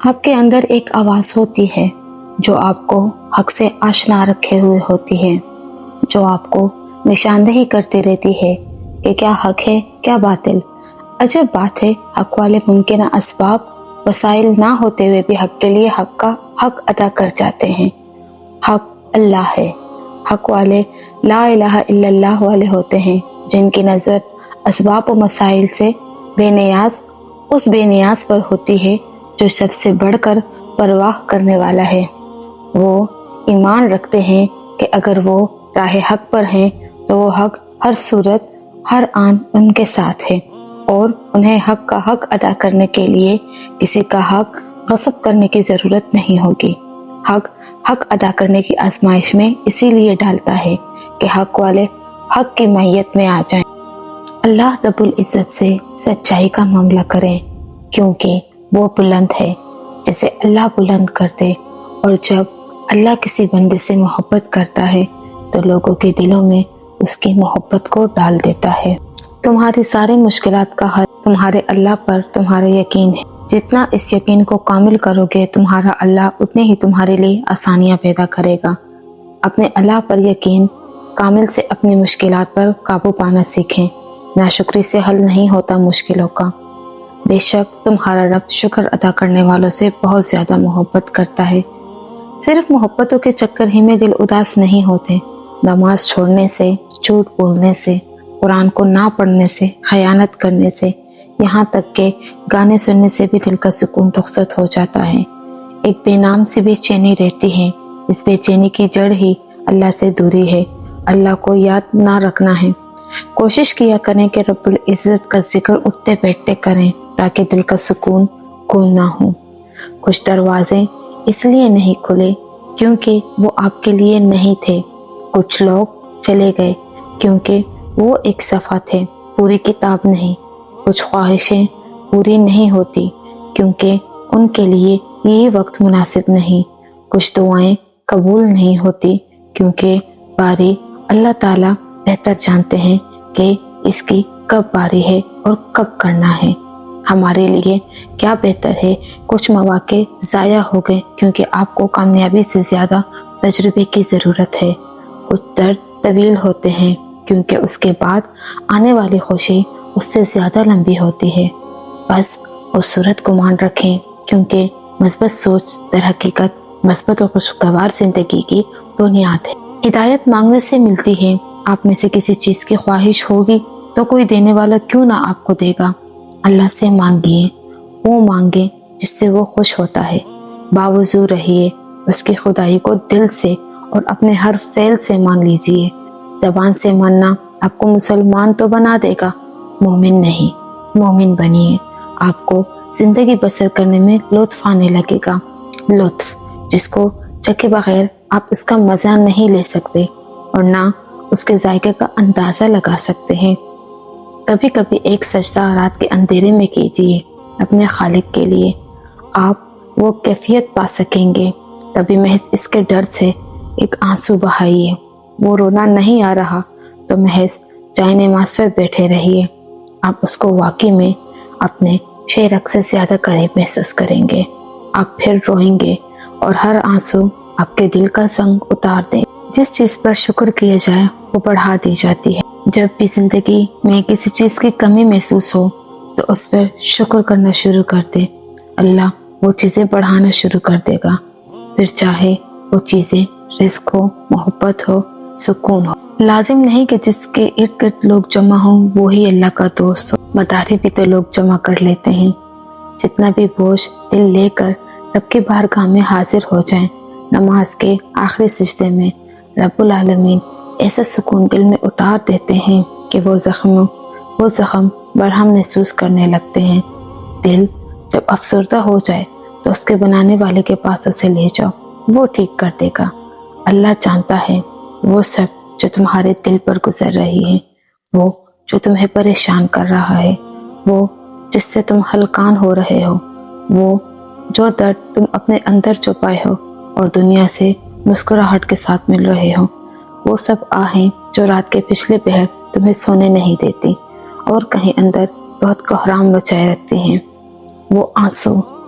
آپ کے اندر ایک آواز ہوتی ہے جو آپ کو حق سے آشنا رکھے ہوئے ہوتی ہے، جو آپ کو نشاندہی کرتی رہتی ہے کہ کیا حق ہے کیا باطل۔ عجب بات ہے، حق والے ممکنہ اسباب وسائل نہ ہوتے ہوئے بھی حق کے لیے حق ادا کر جاتے ہیں۔ حق اللہ ہے۔ حق والے لا الہ الا اللہ والے ہوتے ہیں جن کی نظر اسباب و مسائل سے بے نیاز پر ہوتی ہے جو سب سے بڑھ کر پرواہ کرنے والا ہے۔ وہ ایمان رکھتے ہیں کہ اگر وہ راہ حق پر ہیں تو وہ حق ہر صورت ہر آن ان کے ساتھ ہے اور انہیں حق کا حق ادا کرنے کے لیے کسی کا حق غصب کرنے کی ضرورت نہیں ہوگی۔ حق ادا کرنے کی آزمائش میں اسی لیے ڈالتا ہے کہ حق والے حق کی معیت میں آ جائیں۔ اللہ رب العزت سے سچائی کا معاملہ کریں کیونکہ وہ بلند ہے جسے اللہ بلند کر دے، اور جب اللہ کسی بندے سے محبت کرتا ہے تو لوگوں کے دلوں میں اس کی محبت کو ڈال دیتا ہے۔ تمہاری ساری مشکلات کا حل تمہارے اللہ پر تمہارا یقین ہے۔ جتنا اس یقین کو کامل کرو گے تمہارا اللہ اتنے ہی تمہارے لیے آسانیاں پیدا کرے گا۔ اپنے اللہ پر یقین کامل سے اپنی مشکلات پر قابو پانا سیکھیں۔ ناشکری سے حل نہیں ہوتا مشکلوں کا۔ بے شک تمہارا رب شکر ادا کرنے والوں سے بہت زیادہ محبت کرتا ہے۔ صرف محبتوں کے چکر ہی میں دل اداس نہیں ہوتے۔ نماز چھوڑنے سے، جھوٹ بولنے سے، قرآن کو نہ پڑھنے سے، خیانت کرنے سے، یہاں تک کہ گانے سننے سے بھی دل کا سکون رخصت ہو جاتا ہے۔ ایک بے نام سی بے چینی رہتی ہے۔ اس بے چینی کی جڑ ہی اللہ سے دوری ہے۔ اللہ کو یاد نہ رکھنا ہے۔ کوشش کیا کریں کہ رب العزت کا ذکر اٹھتے بیٹھتے کریں تاکہ دل کا سکون گم نہ ہو۔ کچھ دروازے اس لیے نہیں کھلے کیونکہ وہ آپ کے لیے نہیں تھے۔ کچھ لوگ چلے گئے کیونکہ وہ ایک صفحہ تھے، پوری کتاب نہیں۔ کچھ خواہشیں پوری نہیں ہوتی کیونکہ ان کے لیے یہی وقت مناسب نہیں۔ کچھ دعائیں قبول نہیں ہوتی کیونکہ باری اللہ تعالیٰ بہتر جانتے ہیں کہ اس کی کب باری ہے اور کب کرنا ہے۔ ہمارے لیے کیا بہتر ہے، کچھ مواقع ضائع ہو گئے کیونکہ آپ کو کامیابی سے زیادہ تجربے کی ضرورت ہے۔ کچھ درد طویل ہوتے ہیں کیونکہ اس کے بعد آنے والی خوشی اس سے زیادہ لمبی ہوتی ہے۔ بس اس صورت کو مان رکھیں کیونکہ مثبت سوچ در حقیقت مثبت و خوشگوار زندگی کی بنیاد ہے۔ ہدایت مانگنے سے ملتی ہے۔ آپ میں سے کسی چیز کی خواہش ہوگی تو کوئی دینے والا کیوں نہ آپ کو دے گا۔ اللہ سے مانگیے، وہ مانگے جس سے وہ خوش ہوتا ہے۔ باوضو رہیے، اس کی خدائی کو دل سے اور اپنے ہر فعل سے مان لیجیے۔ زبان سے ماننا آپ کو مسلمان تو بنا دے گا، مومن نہیں۔ مومن بنیے، آپ کو زندگی بسر کرنے میں لطف آنے لگے گا۔ لطف جس کو چکے بغیر آپ اس کا مزہ نہیں لے سکتے اور نہ اس کے ذائقے کا اندازہ لگا سکتے ہیں۔ کبھی کبھی ایک سجدہ رات کے اندھیرے میں کیجیے اپنے خالق کے لیے، آپ وہ کیفیت پا سکیں گے۔ کبھی محض اس کے ڈر سے ایک آنسو بہائیے۔ وہ رونا نہیں آ رہا تو محض جائے نماز پر بیٹھے رہیے، آپ اس کو واقعی میں اپنے شیرک سے زیادہ قریب محسوس کریں گے۔ آپ پھر روئیں گے اور ہر آنسو آپ کے دل کا زنگ اتار دے۔ جس چیز پر شکر کیا جائے وہ بڑھا دی جاتی ہے۔ جب بھی زندگی میں کسی چیز کی کمی محسوس ہو تو اس پر شکر کرنا شروع کر دے، اللہ وہ چیزیں بڑھانا شروع کر دے گا۔ پھر چاہے وہ چیزیں رزق ہو، محبت ہو، سکون ہو۔ لازم نہیں کہ جس کے ارد گرد لوگ جمع ہوں وہی اللہ کا دوست ہو۔ مداحیں بھی تو لوگ جمع کر لیتے ہیں۔ جتنا بھی بوجھ دل لے کر رب کی بارگاہ میں حاضر ہو جائیں، نماز کے آخری سجدے میں رب العالمین ایسا سکون دل میں اتار دیتے ہیں کہ وہ زخم برہم محسوس کرنے لگتے ہیں۔ دل جب افسردہ ہو جائے تو اس کے بنانے والے کے پاس اسے لے جاؤ، وہ ٹھیک کر دے گا۔ اللہ جانتا ہے وہ سب جو تمہارے دل پر گزر رہی ہے، وہ جو تمہیں پریشان کر رہا ہے، وہ جس سے تم ہلکان ہو رہے ہو، وہ جو درد تم اپنے اندر چھپائے ہو اور دنیا سے مسکراہٹ کے ساتھ مل رہے ہو، وہ سب آہیں جو رات کے پچھلے پہر تمہیں سونے نہیں دیتی اور کہیں اندر بہت کوہرام مچائے رکھتی ہیں۔ وہ آنسو